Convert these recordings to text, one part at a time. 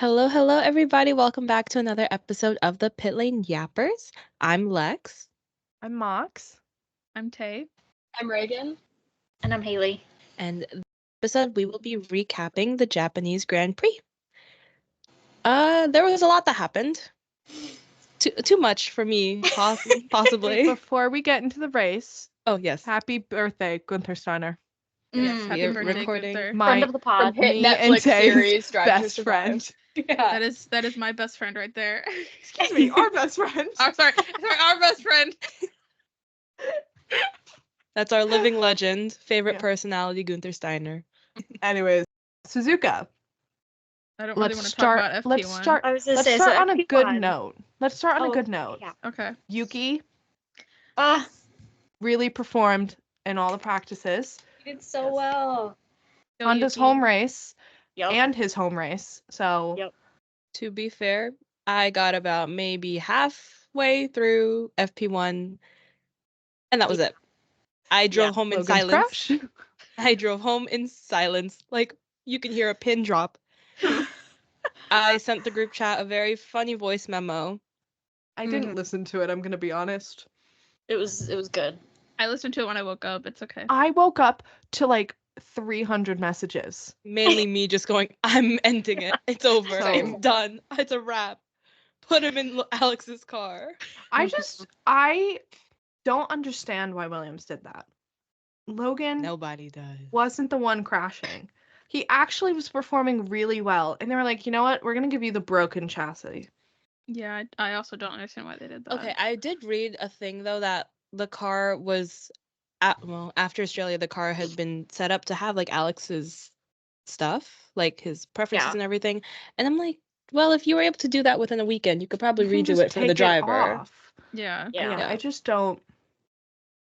Hello, hello, everybody. Welcome back to another episode of the Pit Lane Yappers. I'm Lex. I'm Mox. I'm Tay. I'm Reagan. And I'm Haley. And this episode, we will be recapping the Japanese Grand Prix. There was a lot that happened. Too much for me, possibly. Before we get into the race, Oh, yes. happy birthday, Gunther Steiner. Yes, happy We're birthday, recording. Gunther. Friend of the pod. From hit me and Netflix Tay's series Drive to best Survive. friend. Yeah. That is my best friend right there. Excuse me, our best friend. Oh, sorry, our best friend. That's our living legend, favorite Yeah. personality, Gunther Steiner. Anyways, Suzuka. I don't really Let's want to start. talk about FP1. Let's start. I was gonna Let's say, start so on a good FP1. note. Let's start on a good note. Yeah. Okay. Yuki Ah, really performed in all the practices. you did so well. Honda's home race Yep. and his home race. So Yep. To be fair, I got about maybe halfway through FP1, and that was it. I drove home in Logan's silence. crash. I drove home in silence. Like, you can hear a pin drop. I sent the group chat a very funny voice memo. I didn't listen to it, I'm gonna be honest. It was good. I listened to it when I woke up. It's okay. I woke up to like 300 messages. Mainly me just going, I'm ending it. It's over. So- It's done. It's a wrap. Put him in Alex's car. I don't understand why Williams did that. Logan Nobody does. wasn't the one crashing. He actually was performing really well. And they were like, you know what? We're going to give you the broken chassis. Yeah, I also don't understand why they did that. Okay, I did read a thing, though, that the car was, after Australia, the car had been set up to have, like, Alex's stuff, like, his preferences Yeah. and everything. And I'm like, well, if you were able to do that within a weekend, you could probably You can redo just it for the take it driver. off. Yeah. Yeah. I just don't.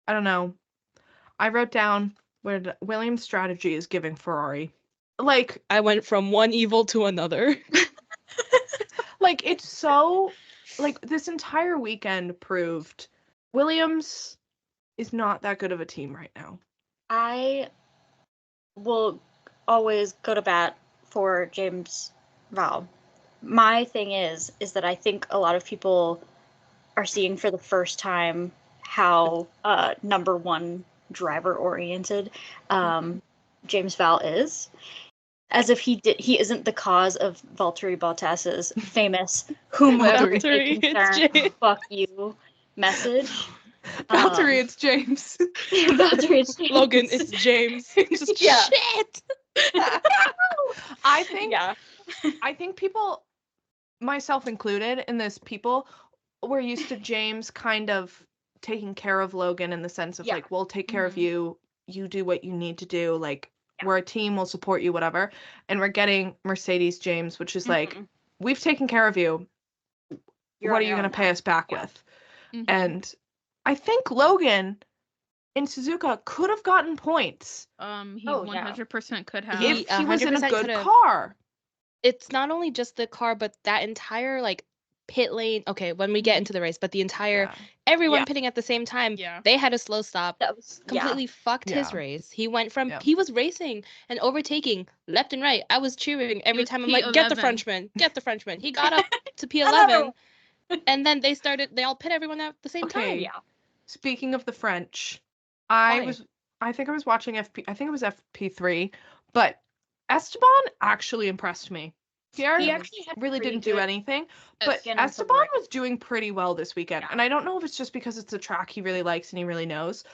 I don't know. I wrote down what Williams' strategy is giving Ferrari. Like, I went from one evil to another. like it's so like this entire weekend proved Williams is not that good of a team right now. I will always go to bat for James Val. My thing is that I think a lot of people are seeing for the first time how number one driver oriented James Val is. As if he isn't the cause of Valtteri Bottas's famous "whomever Valtteri, may it's concern, James. fuck you" message. Valtteri, it's James. Valtteri, it's James. Logan, it's James. Just Yeah. shit. I think Yeah. I think people, myself included in this, people were used to James kind of taking care of Logan in the sense of Yeah. like, we'll take care of you, you do what you need to do, like we're a team, we'll support you, whatever. And we're getting Mercedes James, which is like, we've taken care of you. You're What on are you your going to own pay now. us back Yeah. with? Mhm. And I think Logan in Suzuka could have gotten points He Oh, yeah. 100% could have. He if he was in a 100% good could've. car. It's not only just the car, but that entire like pit lane. Okay, when we get into the race, but the entire Yeah. everyone Yeah. pitting at the same time. Yeah. They had a slow stop. That was Completely fucked his Yeah. race. He went from Yeah. he was racing and overtaking left and right. I was cheering every was time. I'm like, get the P11. Frenchman, get the Frenchman. He got up to P11, and then they all pit everyone at the same Okay. time. Yeah. Speaking of the French, Why? I think I was watching I think it was FP3, but Esteban actually impressed me. Pierre He actually had really pretty didn't do good anything, but skin on some Esteban race. was doing pretty well this weekend. Yeah. And I don't know if it's just because it's a track he really likes and he really knows,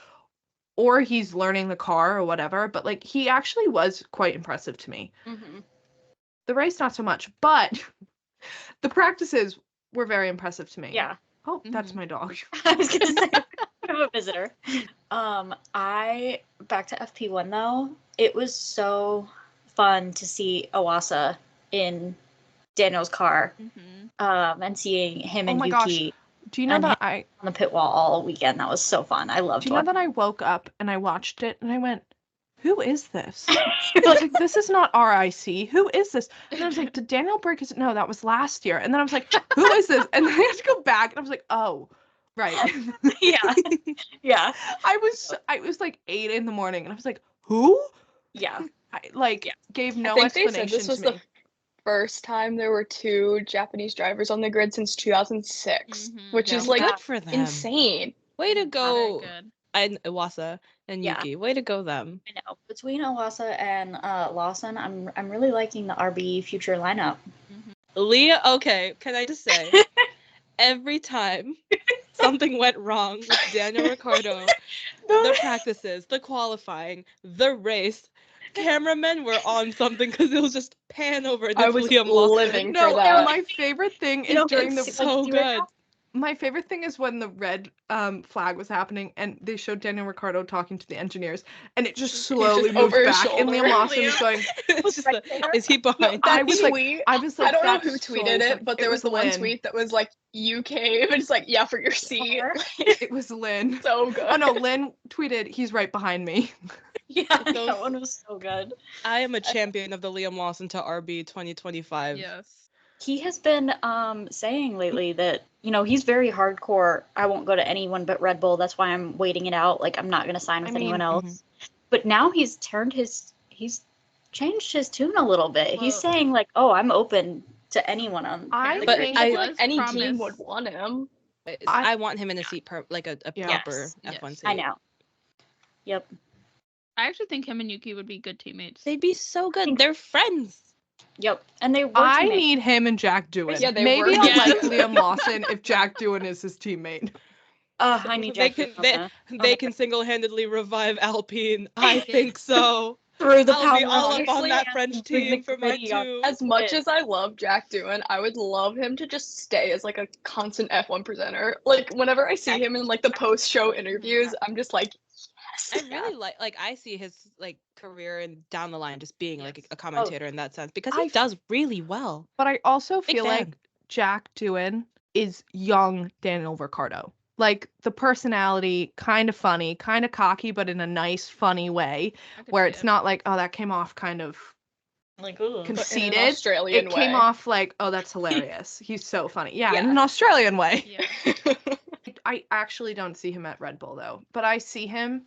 or he's learning the car or whatever, but like he actually was quite impressive to me. Mhm. The race not so much, but the practices were very impressive to me. Yeah. Oh, that's Mhm. my dog. I was gonna say we have a visitor. I back to FP1 though. It was so fun to see Owasa in Daniel's car, Mhm. and seeing him Oh and my gosh. Yuki Do you know And that I on the pit wall all weekend. That was so fun. I loved Do you know watching. that I woke up and I watched it and I went, who is this? I You're was like, like, this is not RIC. Who is this? And then I was like, did Daniel break his? No, that was last year. And then I was like, who is this? And then I had to go back and I was like, oh, right. yeah, yeah, I was like 8 in the morning and I was like, who? yeah. I like Yeah. gave no I think they said explanation this was to the me. first time there were 2 Japanese drivers on the grid since 2006, which is like Good for them. insane. Way to Very go, good. and Iwasa and Yeah. Yuki. Way to go them. I know. Between Owasa and Lawson, I'm really liking the RB future lineup. Leah, okay, can I just say, every time something went wrong with Daniel Ricciardo, the practices, the qualifying, the race, cameramen were on something because it was just pan over and I it's was Liam Lawson. living No, for that. my favorite thing is know, during the It's so good. My favorite thing is when the red flag was happening and they showed Daniel Ricciardo talking to the engineers and it just slowly moved over his back and shoulder. Liam Lawson was going, It's just right the- there. is he behind? I That was tweet, I was like, I don't know "That's who so tweeted it, funny." but there was the one Lynn. tweet that was like, "You cave," and it's like, "Yeah, for your seat." Or- It was Lynn. So good. Oh no, Lynn tweeted, "He's right behind me." Yeah, Those- that one was so good. I am a champion of the Liam Lawson to RB 2025. Yes. He has been saying lately that, you know, he's very hardcore. I won't go to anyone but Red Bull. That's why I'm waiting it out. Like, I'm not going to sign with anyone else. But now he's changed his tune a little bit. He's Well- saying, like, oh, I'm open to anyone on I the But grid. I feel I- like any promise- team would want him. I want him in a seat, like a Yes, proper yes. F1 seat. I know. Yep. I actually think him and Yuki would be good teammates. They'd be so good. They're friends. Yep. And they were I teammates. need him and Jack Doohan. Yeah, they Maybe were. I'll Yes. like Liam Lawson if Jack Doohan is his teammate. I need They Jack can Doohan they can single-handedly revive Alpine. I think so. through the I'll be power all line. up on Honestly, that French through the team for my gritty on- two. As much Yeah. as I love Jack Doohan, I would love him to just stay as like a constant F1 presenter. Like whenever I see him in like the post-show interviews, I'm just like, I yes. really like I see his like career and down the line just being like Yes. a commentator in that sense because I he f- does really well. But I also Big feel fan. like Jack Doohan is young Daniel Ricciardo. Like the personality, kind of funny, kind of cocky, but in a nice, funny way, I could where see it's it. not like, oh, that came off kind of Like, ooh. But in an conceited. Australian It came way. off like, oh, that's hilarious. He's so funny. Yeah, in Yeah. an Australian way. Yeah. I actually don't see him at Red Bull though, but I see him.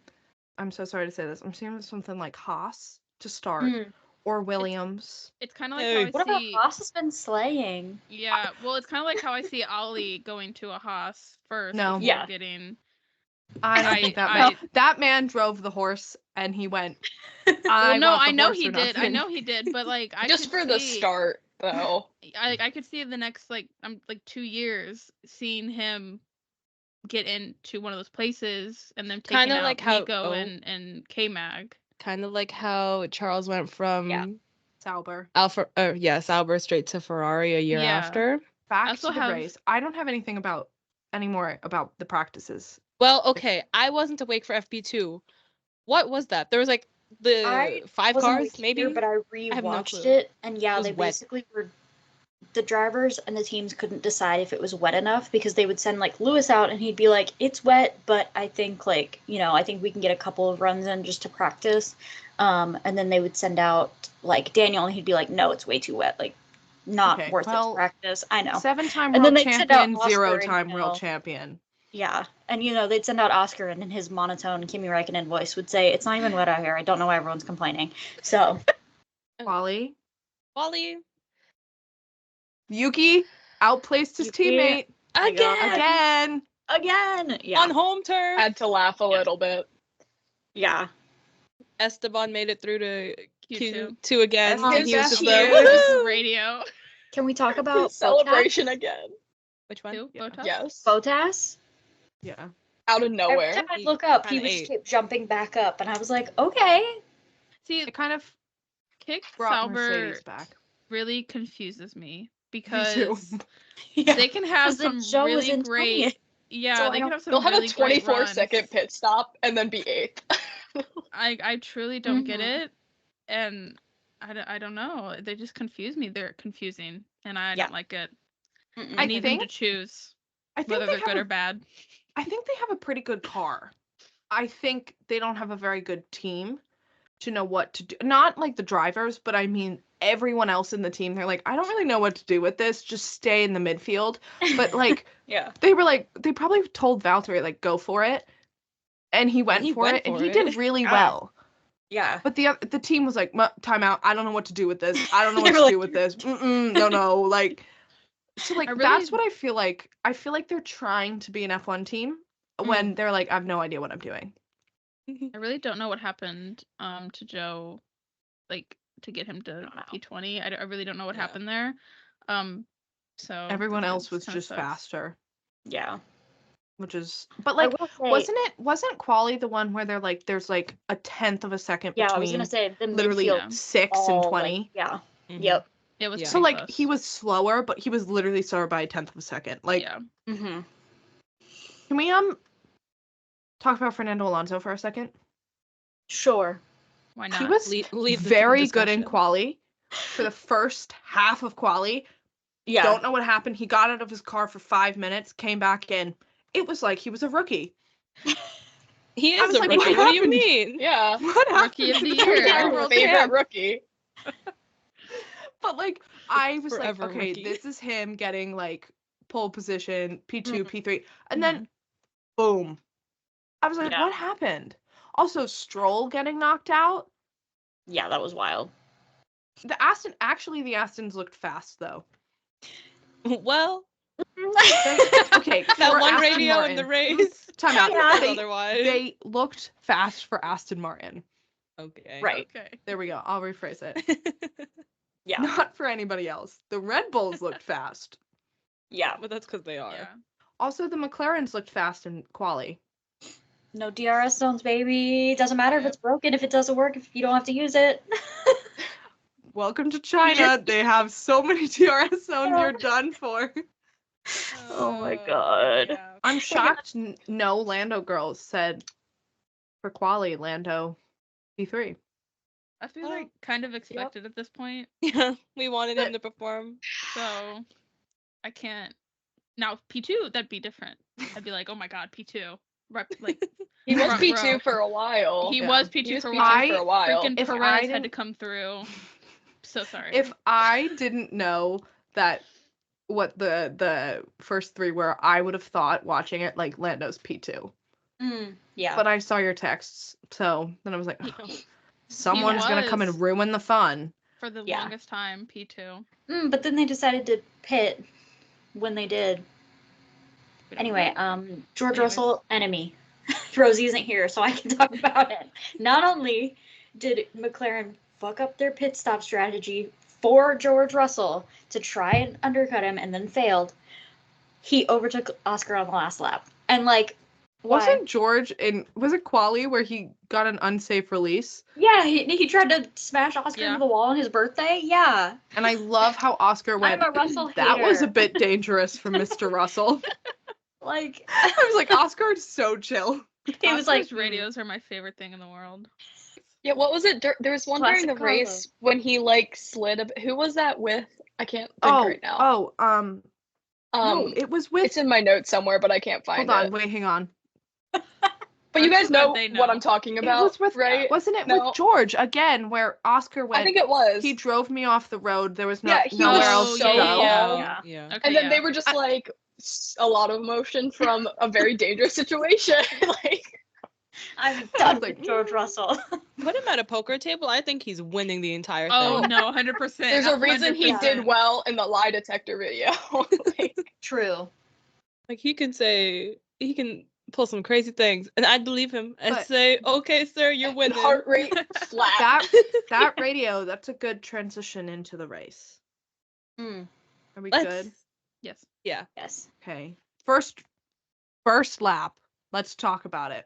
I'm so sorry to say this. I'm seeing him with something like Haas to start, or Williams. It's kind of like Hey. how What I about see. Haas has been slaying? Yeah, well, it's kind of like how I see Ollie going to a Haas first No. before Yeah. getting. I don't I- think that I- man. That man drove the horse and he went. Well, I no, want the I know horse he or did. I nothing." know he did, but like I Just could for the see- start, though. I could see the next like 2 years seeing him get into one of those places and then taking Kinda out like how- Nico oh. and K-Mag. Kind of like how Charles went from Yeah. Sauber. Sauber straight to Ferrari a year Yeah. after. Back also to the have- race. I don't have anything anymore about the practices. Well, okay, I wasn't awake for FP2. What was that? There was like the I 5 Wasn't cars, awake maybe. either, but I have no rewatched clue. it, and yeah, It was they wet. basically were. The drivers and the teams couldn't decide if it was wet enough because they would send like Lewis out and he'd be like, "It's wet, but I think I think we can get a couple of runs in just to practice." And then they would send out like Daniel and he'd be like, "No, it's way too wet. Like, not Okay, worth it well, to practice." I know. 7-time And world then they'd send out champion, Oscar 0-time and, world champion. Yeah, and they'd send out Oscar and in his monotone Kimi Räikkönen voice would say, "It's not even wet out here. I don't know why everyone's complaining." So Wally. Wally Yuki outplaced his Yuki. teammate my God. again. again, on home turf. Had to laugh a little bit. yeah. Esteban made it through to Q2. Q2 again. Oh, and he was just Q2. there. Woohoo! Radio. Can we talk about Celebration again. Which one? Who? Yeah. Bottas? Yes. Bottas? Yeah. Out of Every nowhere. time I look up, he kinda would just ate. keep jumping back up, and I was like, okay. See, It kind of Kick brought Sauber Mercedes back. really confuses me Me too. because Yeah. they can have 'Cause the some show was really in great. 20th. Yeah, So I they don't- can have some They'll have really a great 24-second runs. pit stop and then be 8th. I truly don't get Mhm. it, and I don't know. They just confuse me. They're confusing, and I Yeah. don't like it. Mm-mm. I I need them to think- choose I think whether they they're have good a or bad. I think they have a pretty good car. I think they don't have a very good team to know what to do. Not like the drivers, but I mean everyone else in the team. They're like, I don't really know what to do with this. Just stay in the midfield. But like yeah. they probably told Valtteri like go for it. And he went for it and he did really Yeah. well. Yeah. But the team was like, timeout. I don't know what to do with this. I don't know They what were to do like- with this. No. Like, so like I that's really- what I feel like. I feel like they're trying to be an F1 team when they're like, I have no idea what I'm doing. I really don't know what happened to Joe, like to get him to P20. I really don't know what Yeah. happened there. So Everyone this else was kinda just sucks. faster, Yeah. which is. But I like, will say, wasn't Quali the one where they're like, there's like a tenth of a second yeah, I between was gonna say the literally midfield 6 and all, 20. like, yeah. Mhm. Yep. It was Yeah. So pretty like close. he was slower, but he was literally slower by a tenth of a second. Like, yeah. Mm-hmm. can we talk about Fernando Alonso for a second? Sure. Why not? He was Lead the very good in discussion. quali for the first half of quali. Yeah. Don't know what happened. He got out of his car for 5 minutes, came back in. It was like he was a rookie. He I is was a like, rookie. what What do you happened? mean? Yeah. What happened? Rookie of to the the year. two-time Our world favorite champ? rookie. But like I was Forever like, okay, rookie. this is him getting like pole position, P2, Mhm. P3, and then boom. I was like, Yeah. what happened? Also, Stroll getting knocked out. Yeah, that was wild. The Astons looked fast though. Well, Okay, that for one Aston radio Martin. in the race. Time out. Yeah. says otherwise. They looked fast for Aston Martin. Okay. Right. Okay. There we go. I'll rephrase it. Yeah. Not for anybody else. The Red Bulls looked fast. Yeah. But that's because they are. Yeah. Also, the McLarens looked fast in quali. No DRS zones, baby. Doesn't matter if Yep. it's broken, if it doesn't work, if you don't have to use it. Welcome to China. They have so many DRS zones. You're done for. Oh my God. Yeah. I'm shocked. No Lando girls said for quali Lando P3. I feel like kind of expected at this point, Yeah. We wanted him to perform. so I can't. Now P2, that'd be different. I'd be like, oh my god, P2. Like He was front P2 row. for a while. He Yeah. was He P2 was for a P2 while. for a while. Freaking If I Perez had to didn't- come through. So sorry. If I didn't know that what the first three were, I would have thought watching it like Lando's P2. Yeah. But I saw your texts, so then I was like, He- "Ugh, someone's gonna come and was. ruin the fun. For the Yeah. longest time, P2. But then they decided to pit when they did. We don't Anyway, know. George Anyways. Russell, enemy. Rosie isn't here, so I can talk about it. Not only did McLaren fuck up their pit stop strategy for George Russell to try and undercut him and then failed, he overtook Oscar on the last lap. And like, why? Wasn't George was it quali where he got an unsafe release? Yeah, he tried to smash Oscar Yeah. into the wall on his birthday. Yeah. And I love how Oscar went. I'm a Russell That was a hater." bit dangerous for Mr. Russell. Like, I was like, Oscar is so chill. he was like, Oscar's radios are my favorite thing in the world. Yeah, what was it? There was one during Classic the race when he like slid a bit. Who was that with? I can't think right now. No, it was with. it's in my notes somewhere, but I can't find Hold on, it. wait, hang on. But you I'm guys so glad know they what know. I'm talking It about, was with, right? wasn't it No. with George again, where Oscar went? I think it was. He drove me off the road. There was Yeah, he nowhere was else so to go. tall. Yeah. Yeah. Okay, And then yeah. they were just like a lot of emotion from a very dangerous situation. Like, I'm done like, with George Russell. Put him at a poker table. I think he's winning the entire Oh thing. no, 100%. there's a reason he 100%. did well in the lie detector video. Like, True. Like he can pull some crazy things, and I'd believe him and But- say, "Okay, sir, you're and winning." heart rate flat. That radio, that's a good transition into the race. Mm, Are we Let's. good? Yes. Yeah. yes. Okay. First lap. Let's talk about it.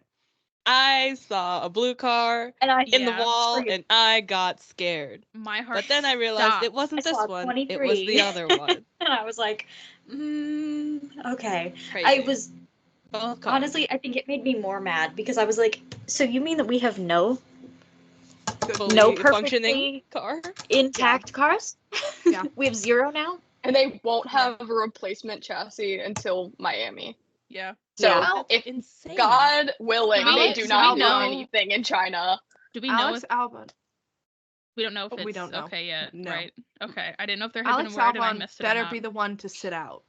I saw a blue car And I in the Yeah. wall, Scream. and I got scared. My heart. But then I realized stopped. it wasn't I this saw one. 23. It was the other one. And I was like, okay. Crazy. I was Both cars. honestly, I think it made me more mad because I was like, so you mean that we have no Fully no functioning perfectly car. intact cars? Yeah. We have 0 now? And they won't have a replacement chassis until Miami. Yeah. So Yeah. That's if insane. God willing, they Alex do not Albon. do anything in China. Do we know Alex if Albon. we don't know if Oh, it's we don't know. okay yet? No. Right. Okay. I didn't know if there had Alex been a word and I Albon missed it. better or not. be the one to sit out.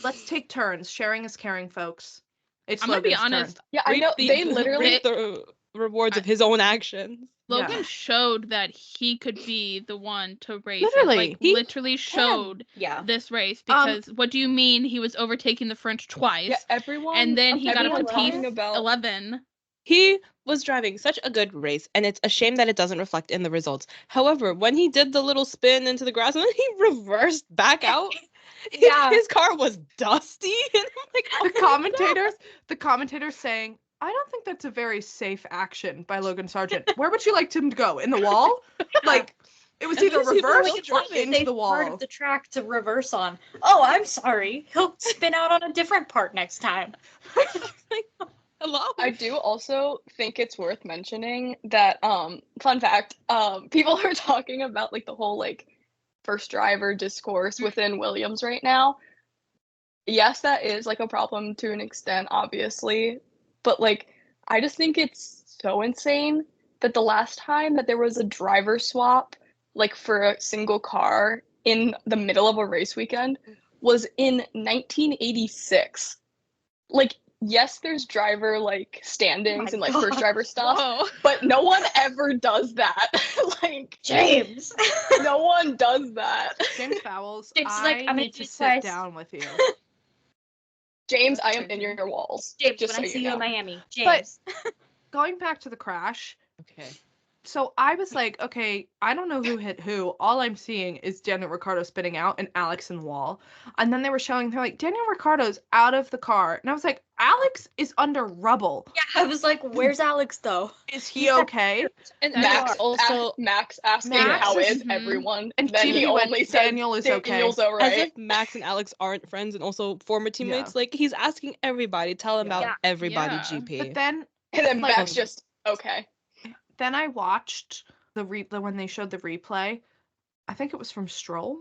Let's take turns. Sharing is caring, folks. It's I'm gonna be Logan's turn. honest. Yeah, I know. They literally. rewards of his own actions. Logan showed that he could be the one to race. Literally. He literally showed this race because what do you mean he was overtaking the French twice? Yeah, everyone. And then he got up to talking P11. about. He was driving such a good race, and it's a shame that it doesn't reflect in the results. However, when he did the little spin into the grass and then he reversed back out, his car was dusty. And I'm like, the commentators saying, I don't think that's a very safe action by Logan Sargeant. Where would you like him to go? In the wall? Like, it was either reversed or into the wall. Part of the track to reverse on. Oh, I'm sorry. He'll spin out on a different part next time. Hello? I do also think it's worth mentioning that, fun fact, people are talking about, like, the whole, like, first driver discourse within Williams right now. Yes, that is, like, a problem to an extent, obviously. But, like, I just think it's so insane that the last time that there was a driver swap, like, for a single car in the middle of a race weekend was in 1986. Like, yes, there's driver, like, standings and, like, first driver stuff, but no one ever does that. Like, James! No one does that. James Fowles, I need to sit down with you. James, I am in your walls. James, just when so I see you you in know. Miami. James. But going back to the crash. Okay. So I was like, okay, I don't know who hit who. All I'm seeing is Daniel Ricciardo spinning out and Alex in the wall. And then they were showing, they're like, Daniel Ricciardo's out of the car. And I was like, Alex is under rubble. Yeah, I was like, where's Alex though? Is he okay? And Max asking how is Mhm. everyone, And then he TV went, only said Daniel is Daniel's okay. alright. As if Max and Alex aren't friends and also former teammates. Like, he's asking everybody, tell him about everybody, Yeah. GP. But then And then like- Max just, okay. then I watched the when they showed the replay. I think it was from Stroll.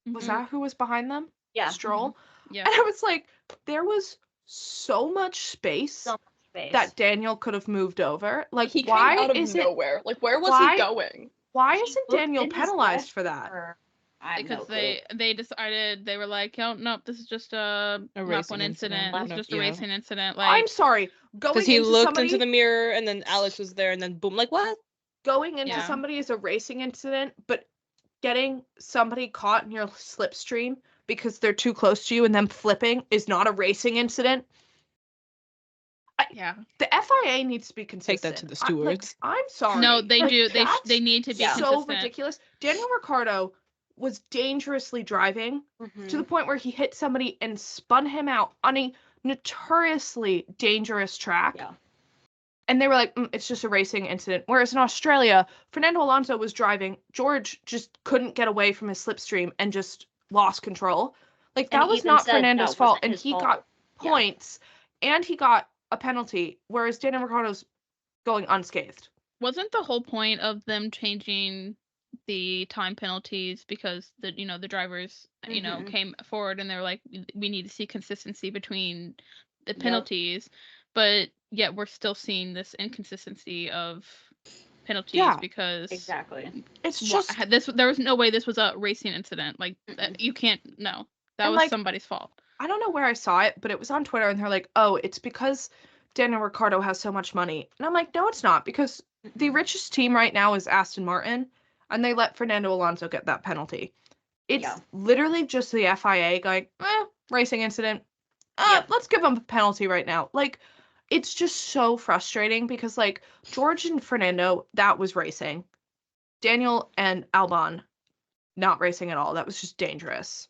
Was that who was behind them? Yeah. Stroll. Yeah. And I was like, there was so much space that Daniel could have moved over. Like, He came why out of is nowhere. Like, where was why- he going? Why He isn't looked Daniel in his penalized left for that? mirror. I have Because no clue. they decided, they were like, oh, nope, this is just a lap racing one incident. incident. It's No, just a yeah. racing incident. I'm Like, sorry. Going Because he into looked somebody, into the mirror and then Alex was there and then boom, like, what? going into Yeah. somebody is a racing incident, but getting somebody caught in your slipstream because they're too close to you and them flipping is not a racing incident. yeah. The FIA needs to be consistent. Take that to the stewards. I'm sorry. No, they Like, do. They that's need to be so so consistent. ridiculous. Daniel Ricciardo was dangerously driving to the point where he hit somebody and spun him out on a notoriously dangerous track. Yeah. And they were like, it's just a racing incident. Whereas in Australia, Fernando Alonso was driving. George just couldn't get away from his slipstream and just lost control. Like, And that he was even not said Fernando's that fault. wasn't And his he fault. got Yeah. points and he got a penalty. Whereas Daniel Ricciardo's going unscathed. Wasn't the whole point of them changing the time penalties because the drivers came forward and they were like, we need to see consistency between the penalties, but yet we're still seeing this inconsistency of penalties because Exactly. It's just there was no way this was a racing incident. Like you can't that And, was like, somebody's fault. I don't know where I saw it, but it was on Twitter and they're like, oh, it's because Daniel Ricciardo has so much money. And I'm like, no, it's not, because the richest team right now is Aston Martin and they let Fernando Alonso get that penalty. It's literally just the FIA going, racing incident. Let's give him a penalty right now. Like, it's just so frustrating because, like, George and Fernando, that was racing. Daniel and Albon, not racing at all. That was just dangerous.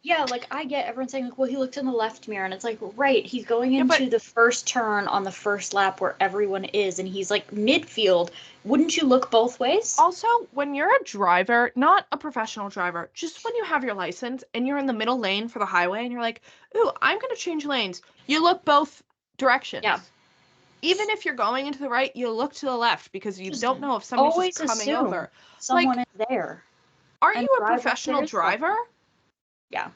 Yeah, like, I get everyone saying, like, well, he looked in the left mirror, and it's like, right, he's going into the first turn on the first lap where everyone is, and he's, like, midfield. Wouldn't you look both ways? Also, when you're a driver, not a professional driver, just when you have your license and you're in the middle lane for the highway and you're like, ooh, I'm going to change lanes, you look both directions. Yeah. Even if you're going into the right, you look to the left because you don't know if somebody's always just coming assume over. Someone is there. Are And you a drive up professional there, driver? Yeah.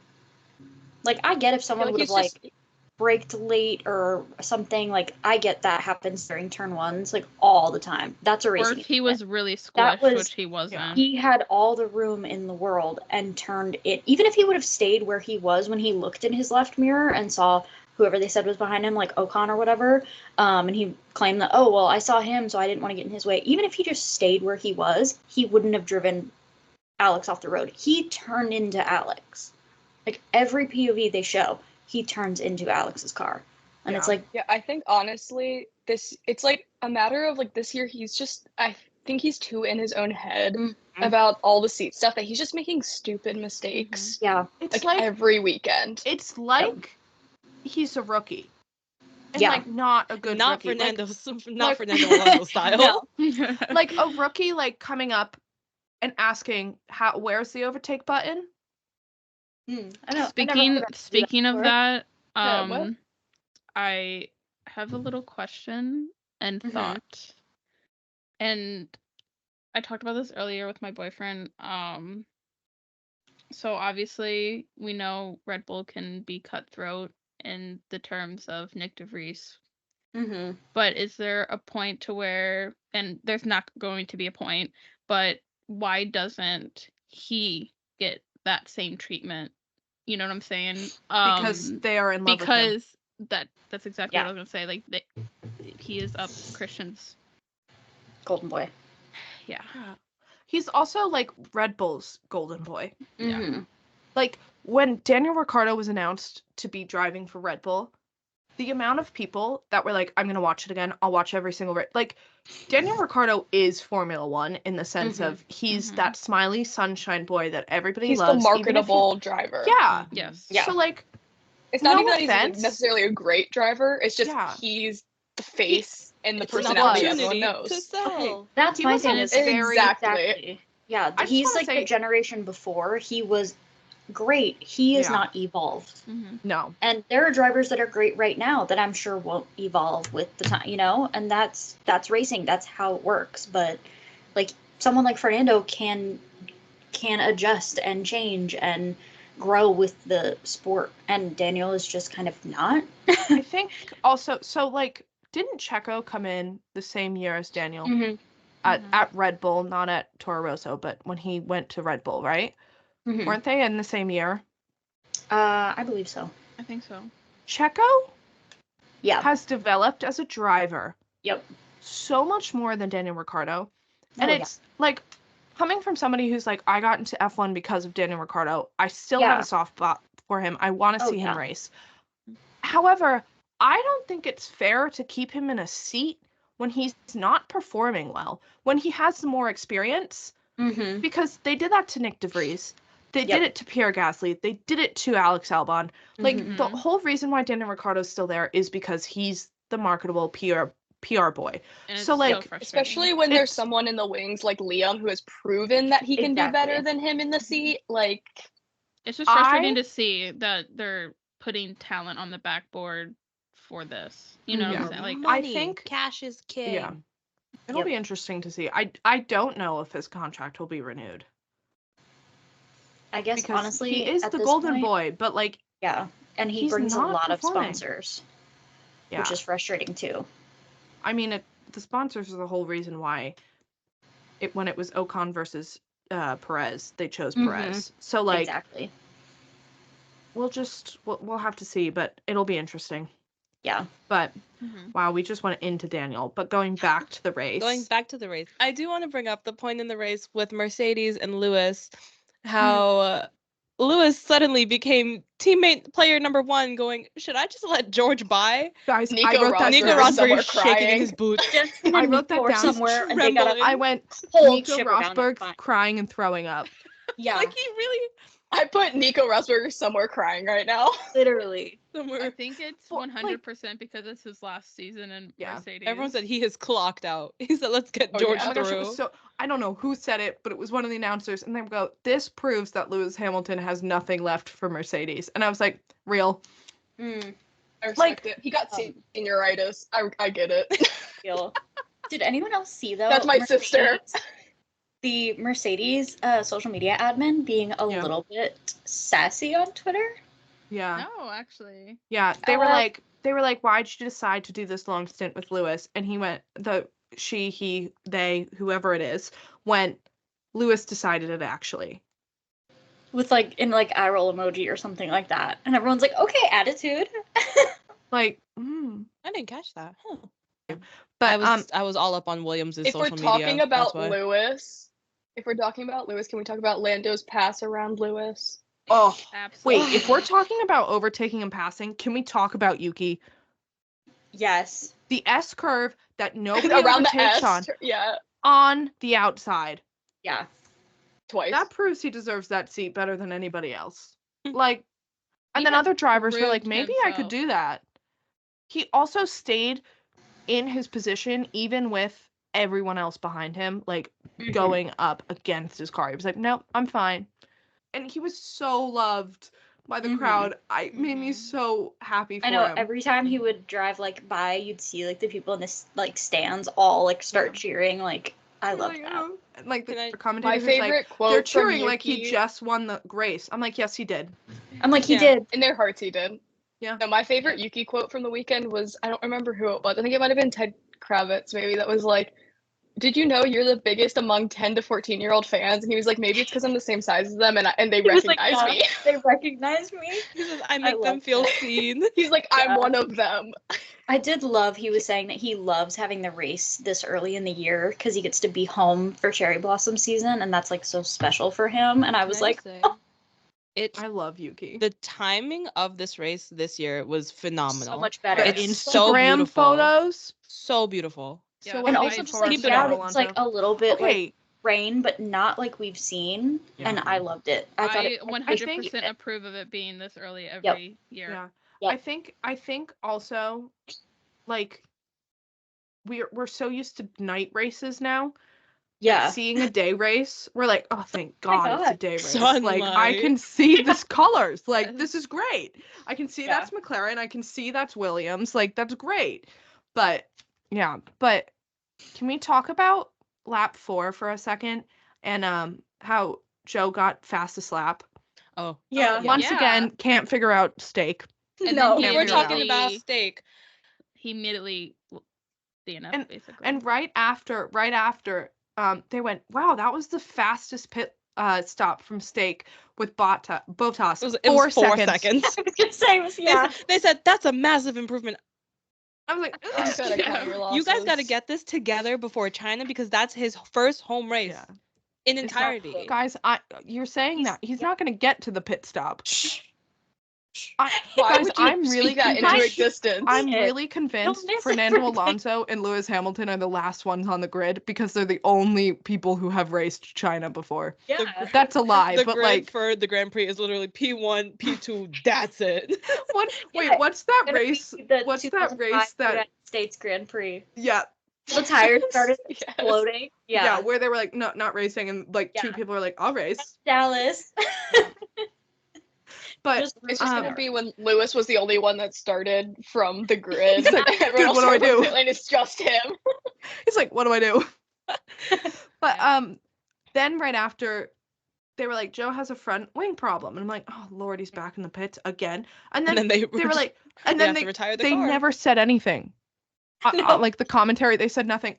Like, I get if someone would have, like, braked late or something, like, I get that happens during turn ones, like, all the time. That's a Or racing if he incident. was really squished, which he wasn't. He had all the room in the world and turned it. Even if he would have stayed where he was when he looked in his left mirror and saw whoever they said was behind him, like Ocon or whatever, and he claimed that, oh, well, I saw him, so I didn't want to get in his way. Even if he just stayed where he was, he wouldn't have driven Alex off the road. He turned into Alex. Like, every POV they show, he turns into Alex's car. And it's like... Yeah, I think, honestly, it's, like, a matter of, like, this year, I think he's too in his own head about all the seat stuff that he's just making stupid mistakes. Yeah. It's like every weekend. It's like he's a rookie. And like not a good not rookie. Fernando Alonso style. Like a rookie like coming up and asking where's the overtake button? I know. Speaking of that, what? I have a little question and thought. And I talked about this earlier with my boyfriend. So obviously we know Red Bull can be cutthroat in the terms of Nick DeVries. But is there a point to where, and there's not going to be a point, but why doesn't he get that same treatment? You know what I'm saying? Because they are in love with him. That's exactly what I was gonna say. Like he is up Christian's golden boy. Yeah. He's also like Red Bull's golden boy. Yeah. Like when Daniel Ricciardo was announced to be driving for Red Bull, the amount of people that were like, I'm going to watch it again. I'll watch every single like Daniel Ricciardo is Formula One in the sense of he's that smiley sunshine boy that everybody loves. He's the marketable driver. Yeah. Yes. Yeah. So like, it's not even that he's like, necessarily a great driver. It's just he's the face and the personality everyone knows. To say. That's my thing. Is exactly. Yeah, he's like the generation before. He was great. He is not evolved. No. And there are drivers that are great right now that I'm sure won't evolve with the time, you know? And that's racing. That's how it works. But like someone like Fernando can adjust and change and grow with the sport. And Daniel is just kind of not. I think also, so like, didn't Checo come in the same year as Daniel at Red Bull, not at Toro Rosso, but when he went to Red Bull, right? Weren't they in the same year? I believe so. I think so. Checo has developed as a driver. Yep. So much more than Daniel Ricciardo. And it's like coming from somebody who's like, I got into F1 because of Daniel Ricciardo. I still have a soft spot for him. I want to see him race. However, I don't think it's fair to keep him in a seat when he's not performing well, when he has some more experience, because they did that to Nick DeVries. They did it to Pierre Gasly. They did it to Alex Albon. Like, the whole reason why Daniel Ricciardo's still there is because he's the marketable PR boy. So, like, especially when there's someone in the wings like Liam who has proven that he can do better than him in the seat. Like, it's just frustrating to see that they're putting talent on the backboard for this. You know what I'm saying? Like, money, I think cash is king. Yeah. It'll be interesting to see. I don't know if his contract will be renewed. I guess because honestly, he is the golden boy, but like and he brings a lot of sponsors, which is frustrating too. I mean, the sponsors are the whole reason why when it was Ocon versus Perez, they chose Perez. So like exactly, we'll have to see, but it'll be interesting. Yeah. But wow, we just went into Daniel. But going back to the race. I do want to bring up the point in the race with Mercedes and Lewis, how Lewis suddenly became teammate player number 1 going, should I just let George by? Guys, Nico Rosberg is shaking in his boots. I wrote that down somewhere and they got I went, Nico Rosberg crying and throwing up. Yeah. Like he really... I put Nico Rosberg somewhere crying right now. Literally. I think it's 100% because it's his last season in Mercedes. Everyone said he has clocked out. He said, let's get George through. So I don't know who said it, but it was one of the announcers, and they go, this proves that Lewis Hamilton has nothing left for Mercedes. And I was like, real. I respect it. He got senioritis. I get it. Did anyone else see, though? That's my sister. The Mercedes social media admin being a little bit sassy on Twitter. Yeah. No, actually. Yeah, they were like, why'd you decide to do this long stint with Lewis? And he went, he, they, whoever it is, went, Lewis decided it actually. With like, in like eye roll emoji or something like that. And everyone's like, okay, attitude. Like, I didn't catch that. Huh. but I was all up on Williams' If social we're media. talking That's about why. Lewis, can we talk about Lando's pass around Lewis? oh, Absolutely. wait, if we're talking about overtaking and passing, can we talk about Yuki? Yes. The S curve that nobody Around the overtakes S, yeah, on the outside. Yeah. twice. That proves he deserves that seat better than anybody else. Like, and He then has other drivers were like, proved maybe I could himself. do that. He also stayed in his position even with everyone else behind him, like going up against his car. He was like, nope, I'm fine. And he was so loved by the crowd. It made me so happy for I know him. every time he would drive like by, you'd see like the people in this like stands all like start cheering. Like I love Like, that. and, like the My commentators was like, favorite quote they're from cheering like he Yuki- just won the race. I'm like, yes, he did. I'm like, he Yeah. did. In their hearts, he did. Yeah. No, my favorite Yuki quote from the weekend was, I don't remember who it was. I think it might have been Ted Kravitz, maybe, that was like, did you know you're the biggest among 10 to 14-year-old fans? And he was like, maybe it's because I'm the same size as them and they He was like, recognize me. They recognize me. He says, I make them love feel that. seen. He's like, I'm Yeah. one of them. I did love he was saying that he loves having the race this early in the year because he gets to be home for cherry blossom season, and that's like so special for him. And I was like, I love Yuki. The timing of this race this year was phenomenal. so much better. It's so Instagram beautiful. photos. So beautiful. Yeah, So and what are and we also looking just forward like to, yeah, Alonso? it's like a little bit like Okay, rain, but not like we've seen, Yeah. and I loved it. I thought I it. 100% approve of it being this early every year. yeah. Yep. I think also, like, we're so used to night races now. Yeah. Seeing a day race, we're like, oh, thank Oh my God it's a God. day race. Sunlight. Like, I can see this colors. Like, this is great. I can see Yeah. that's McLaren. I can see that's Williams. Like, that's great. But, yeah. But can we talk about lap 4 for a second? And how Joe got fastest lap? Oh. Yeah. Once again, can't figure out steak. And No. then We were talking immediately- about steak. He immediately DNF basically. And right after, they went, wow, that was the fastest pit stop from steak with Bottas. It was 4 seconds. I was gonna say it was They said that's a massive improvement. I was like, You gotta count your You guys got to losses. get this together before China because that's his first home race yeah. in It's not entirety. close. Guys, you're saying that he's not going to get to the pit stop. Why Guys, would you I'm really speak that into convinced. existence? I'm it. really convinced miss Fernando everything. Alonso and Lewis Hamilton are the last ones on the grid because they're the only people who have raced China before. Yeah. That's a lie, The but grid like, for the Grand Prix is literally P1, P2. That's it. what? Wait, Yeah, what's that Gonna be race? the What's that 2005 race that? United States Grand Prix? Yeah, The tires started Yes. exploding. yeah, Yeah. where they were like, no, not racing, and like two Yeah. people are like, I'll race. Dallas. But Just It's just gonna Um, be when Lewis was the only one that started from the grid. He's like, Everyone "Dude, else what do I started from do?" pit lane, it's just him. he's like, what do I do? But Yeah. then right after, they were like, Joe has a front wing problem, and I'm like, oh Lord, he's back in the pits again. And then, they they were like, and they then have to retire the they car. never said anything. No. Like the commentary, they said nothing.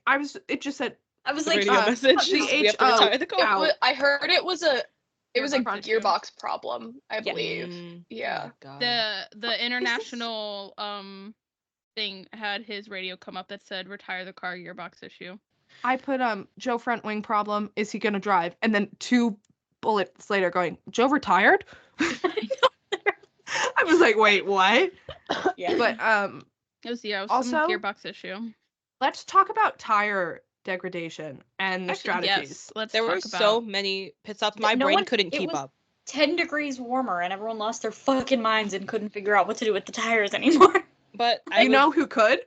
It just said I was The like, radio message. the We have to HO retire the car. I heard it was a Gearbox issue. gearbox problem, I Yeah. believe. Mm, Yeah. Oh my God. The international thing had his radio come up that said retire the car gearbox issue. I put Joe front wing problem. Is he gonna drive? And then 2 bullets later, going, Joe retired. I was like, wait, what? yeah. But It was some Also- gearbox issue. let's talk about tire degradation and the strategies. Yes, let's There talk were about so many pit stops. My No brain one- couldn't it keep was- up. 10 degrees warmer, and everyone lost their fucking minds and couldn't figure out what to do with the tires anymore. But I You know who could?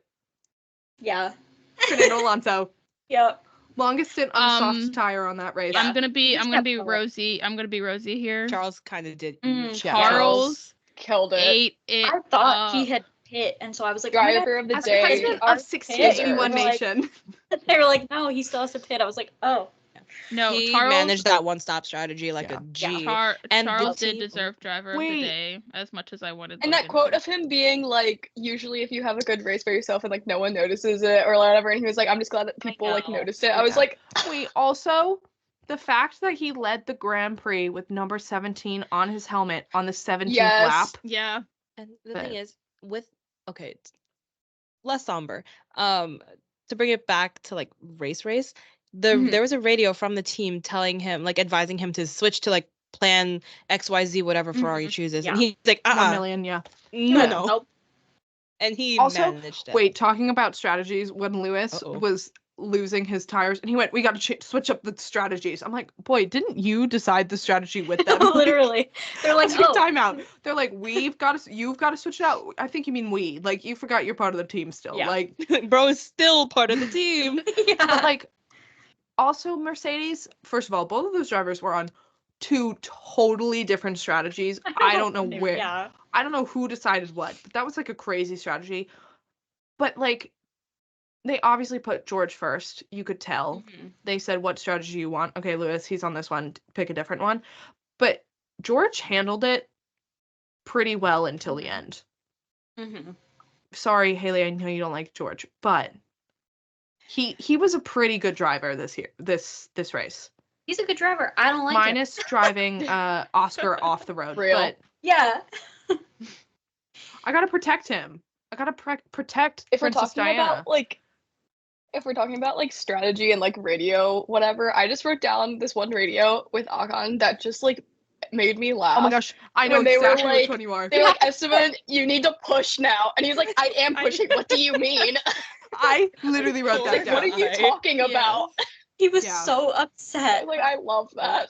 Yeah. Fernando Alonso. Yep. Longest stint on a soft Um, tire on that race. Yeah. I'm gonna be just kept going. rosy. I'm gonna be rosy here. Charles kind of did. Mm, eat Charles Killed it. ate it. I thought up. he had pit, and so I was like, oh my Driver of the As day. president Our of 61 pit. Nation. God. They were like, no, he still has to pit. I was like, oh. No, He Charles managed that one-stop strategy like Yeah. a G. And the Charles did team- deserve driver of Wait. the day as much as I wanted. And that Logan quote to. of him being like, usually if you have a good race by yourself and like no one notices it or whatever, and he was like, I'm just glad that people like know. noticed it. I was Yeah. like, Wait, also, the fact that he led the Grand Prix with number 17 on his helmet on the 17th Yes. lap. Yeah, And the But- thing is, with okay, less somber. To bring it back to like race, there was a radio from the team telling him, like advising him to switch to like plan XYZ, whatever Ferrari chooses, and he's like, 1 million, yeah. no, Yeah. no. And he Also, managed it. wait, talking about strategies, when Lewis Uh-oh. was losing his tires and he went, we got to switch up the strategies. I'm like, boy, didn't you decide the strategy with them? Literally. They're like, oh. Time out. They're like, you've got to switch it out. I think you mean we. Like, you forgot you're part of the team still. Yeah. Like, bro is still part of the team. Yeah. but like, also Mercedes, first of all, both of those drivers were on 2 totally different strategies. I don't know where. Yeah. I don't know who decided what, but that was like a crazy strategy. But like, they obviously put George first. You could tell. They said, what strategy you want? Okay, Lewis, he's on this one. Pick a different one. But George handled it pretty well until the end. Sorry, Haley, I know you don't like George, but he was a pretty good driver this race. He's a good driver. I don't like him. Minus driving Oscar off the road. Real. But Yeah. I gotta protect him. I gotta protect If Princess we're talking Diana. about like, if we're talking about like strategy and like radio, whatever, I just wrote down this one radio with Akon that just like made me laugh. Oh my gosh, I know when they were exactly which like- one you are. They were like, Esteban, you need to push now. And he's like, I am pushing. What do you mean? I literally wrote that Like, down. what are you talking about? He was Yeah. so I upset. was like, I love that.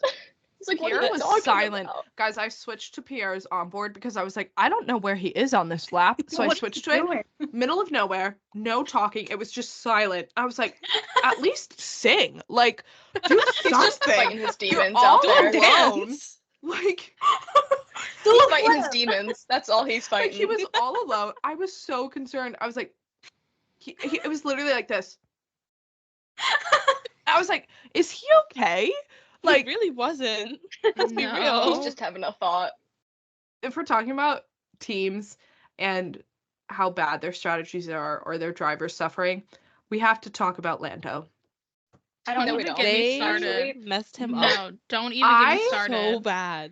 It's like, what are Pierre you was talking silent. about? Guys, I switched to Pierre's onboard because I was like, I don't know where he is on this lap. So I What switched are you to it. doing? Middle of nowhere, no talking. It was just silent. I was like, at least sing. Like, do He's just fighting something. his You're demons all out there. alone. Like, He's fighting his demons. That's all he's like fighting. he was all alone. I was so concerned. I was like, it was literally like this. I was like, is he okay? Like, Like, really wasn't. Let's be No. real. He's just having a thought. if we're talking about teams and how bad their strategies are or their drivers suffering, we have to talk about Lando. I don't No, we even don't. get me They started. messed him up No, don't even get me I- started. so bad.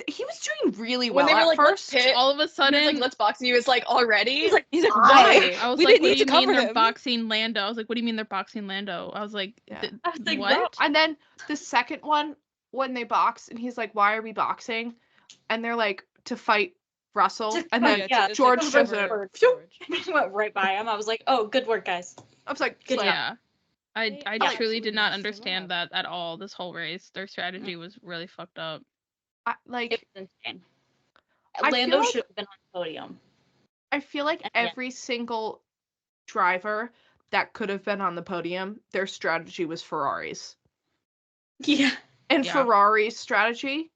He was doing really When well they were at like, first. let's pit. All of a He was sudden, like, let's box you. It's like, already? He's like, Why? I was we like, didn't what need do you to mean cover they're him. boxing Lando? I was like, what do you mean they're boxing Lando? I was like, Yeah. I was like, what? And then the second one, when they box, and he's like, why are we boxing? And they're like, to fight Russell. To And fight- then yeah, it's George like just cover phew. George. went right by him. I was like, oh, good work, guys. I was like, Good slam. Yeah. I They truly absolutely did not messed him understand up. that at all, this whole race. Their strategy was really fucked up. Like, It was insane. I Lando feel like- should have been on the podium. I feel like Yeah. every single driver that could have been on the podium, their strategy was Ferrari's. Yeah. And Yeah. Ferrari's strategy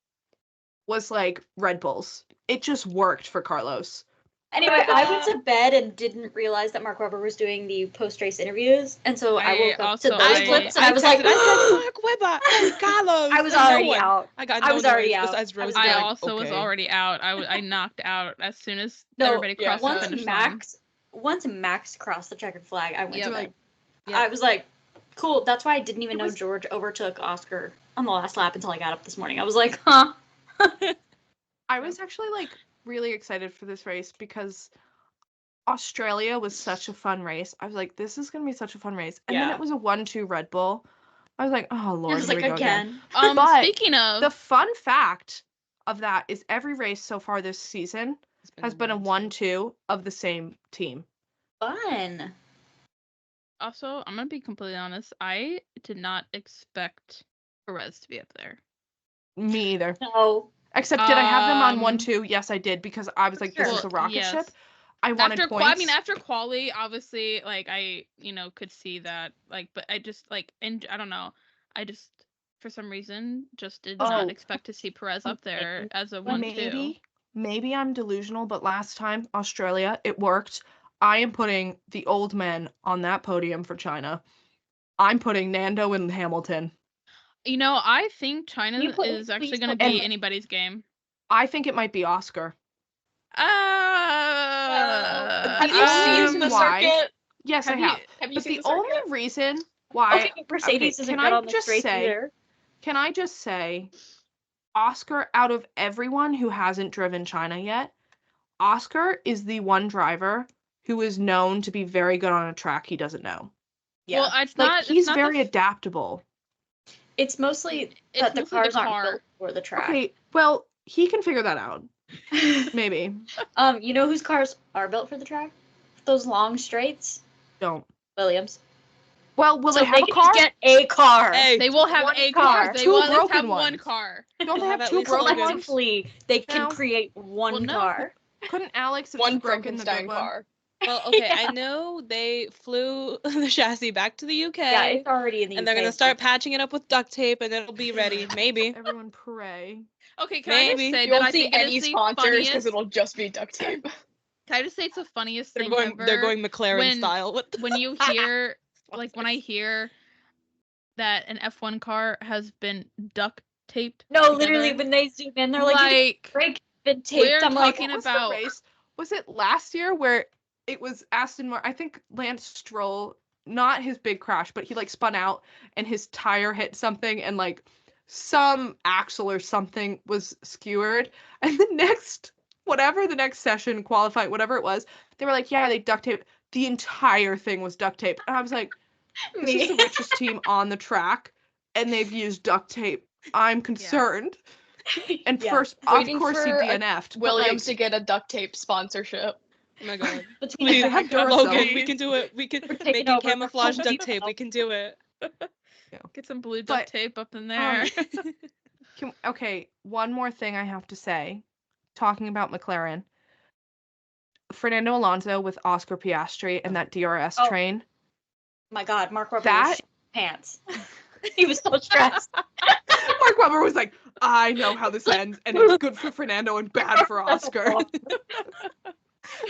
was like Red Bull's. It just worked for Carlos. Anyway, I went to bed and didn't realize that Mark Webber was doing the post-race interviews, and so I woke up to also- those I- clips, and I was like, Mark Webber and Carlos. I was and no already one. out. I got I no was already noise out. besides I was Rose I being like, also was okay. already out. I knocked out as soon as No, everybody yeah, crossed the Once finish line. Max crossed the checkered flag, I went Yep. to bed. Yeah. I was like, cool. That's why I didn't even It know was- George overtook Oscar on the last lap until I got up this morning. I was like, huh. I was actually like really excited for this race because Australia was such a fun race. I was like, this is gonna be such a fun race. And then Yeah. it was a 1-2 Red Bull. I was like, oh I Lord, was here like, we go again. But Speaking of, The fun fact of that is every race so far this season has been a 1-2 of the same team. Fun. also, I'm gonna be completely honest. I did not expect Perez to be up there. Me either. No. Except did I have them on Um, 1-2? Yes, I did because I was like, this is a Well, rocket yes. ship. I wanted After points. I mean, after quali, obviously, like I, could see that, like, but I just like, and I don't know, I just for some reason just did Oh. not expect to see Perez up there as a 1-2. Maybe I'm delusional, but last time Australia, it worked. I am putting the old men on that podium for China. I'm putting Nando and Hamilton. I think China You put- is actually please going to put be them- anybody's game. I think it might be Oscar. Have you Um, seen the why? circuit? Yes, I have. Have you But seen the the circuit? only reason why Okay, Mercedes okay, isn't can good I on this just race say- either. can I just say, Oscar, out of everyone who hasn't driven China yet, Oscar is the one driver who is known to be very good on a track he doesn't know. Yeah. Well, it's Like, not. he's it's not very adaptable. It's mostly It's that the mostly the cars car. aren't built for the track. Okay, well, he can figure that out. Maybe. You know whose cars are built for the track? Those long straights? Don't. Williams. Well, will So they have a can car? just get a car. Hey, They will have One a car. car. They Two will at least broken have one ones. car. Don't they We'll have have at two least broken Logans. ones? Collectively, they can No. create one Well, no. car. Couldn't Alex have One just broken the Frankenstein good one? car. Well, okay, Yeah. I know they flew the chassis back to the UK. Yeah, it's already in the and UK. they're gonna start patching it up with duct tape, and it'll be ready. Maybe. Everyone pray. Okay, can I Maybe. just say You that won't I see think it any is the sponsors because funniest? it'll just be duct tape. Can I just say it's the funniest They're thing going. ever? They're going McLaren when- style with when you hear, like, when I hear that an F1 car has been duct taped. No, literally, together, when they zoom in, they're like, brake been taped. we're I'm like, talking What was about- the race? Was it last year where it was Aston Martin? I think Lance Stroll, not his big crash, but he like spun out and his tire hit something and like some axle or something was skewered. And the next session, qualified, whatever it was, they were like, yeah, they duct taped. The entire thing was duct tape. And I was like, this is the richest team on the track, and they've used duct tape. I'm concerned. And Yeah. first, of Waiting course, he for a DNF'd. but, Williams like, to get a duct tape sponsorship. Oh my god. Between Please, the have back Duracell. Logan, we can do it. We can We're taking make over. camouflage We're duct taking tape. We can do it. Get some blue But, duct tape up in there. Okay, one more thing I have to say, talking about McLaren. Fernando Alonso with Oscar Piastri and that DRS Oh. train. my God, Mark Webber That- was shitting his pants. He was so stressed. Mark Webber was like, I know how this ends, and it's good for Fernando and bad for Oscar.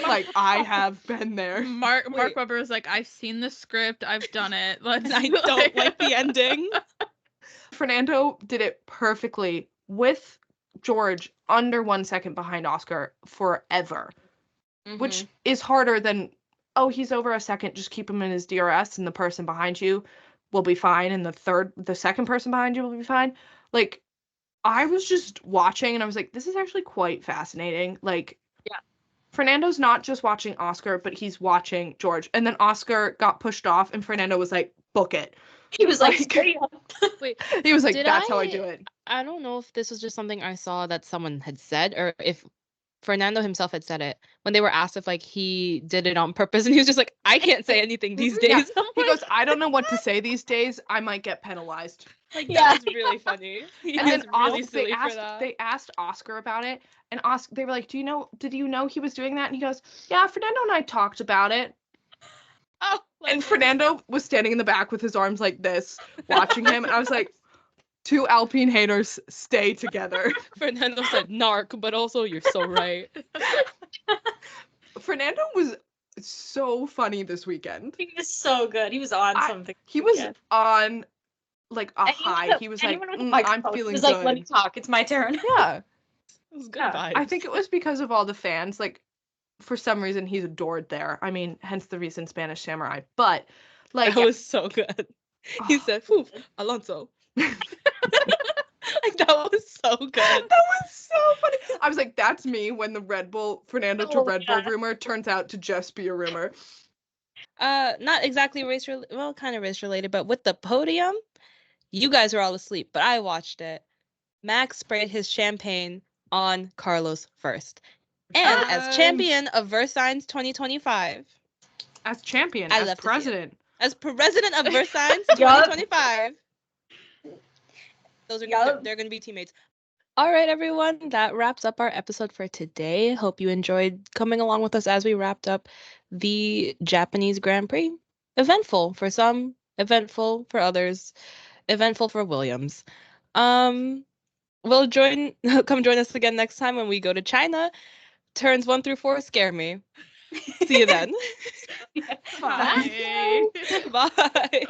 Like, I have been there. Mark Wait. Webber was like, I've seen the script, I've done it. Let's And I don't like the ending. Fernando did it perfectly with George under 1 second behind Oscar forever, which is harder than, oh, he's over a second, just keep him in his DRS and the person behind you will be fine, and the second person behind you will be fine. Like, I was just watching and I was like, this is actually quite fascinating. Like, Yeah. Fernando's not just watching Oscar, but he's watching George. And then Oscar got pushed off and Fernando was like, book it. He was like, Like- "Stay up." Wait, He was like, Did that's how I I- do it. I don't know if this was just something I saw that someone had said, or if Fernando himself had said it when they were asked if like he did it on purpose, and he was just like, I can't say anything these days. Yeah, I'm He like, goes, I don't know what to say these days. I might get penalized. like, Yeah. that was really funny. He And was then really Oscar, they silly for that. asked Oscar about it, and Oscar, they were like, did you know he was doing that? And he goes, yeah, Fernando and I talked about it. Oh, And Fernando was standing in the back with his arms like this, watching him, and I was like, two Alpine haters, stay together. Fernando said narc, but also you're so right. Fernando was so funny this weekend. He was so good. He was on something. He was Yeah. on like a Anyone high. with- He was like, anyone with a I'm microphone, he feeling was good. like, let me talk. It's my turn. Yeah. It was good Yeah, vibes. I think it was because of all the fans. Like, for some reason, he's adored there. I mean, hence the reason Spanish Samurai. But, like, that was so good. He oh, said, "Phew, Alonso." Like, that was so good. that was so funny. I was like, that's me when the Fernando to Oh, Red Bull yeah. rumor turns out to just be a rumor. Not exactly well, kind of race related, but with the podium, you guys were all asleep, but I watched it. Max sprayed his champagne on Carlos first. And as champion of Versailles 2025, As champion, I as love to see it. president. as president of Versailles Yup. 2025, those are Yup. they're going to be teammates. All right, everyone, that wraps up our episode for today. Hope you enjoyed coming along with us as we wrapped up the Japanese Grand Prix. Eventful for some, eventful for others, eventful for Williams. Come join us again next time when we go to China. Turns 1 through 4 scare me. See you then. Bye. Bye. Bye.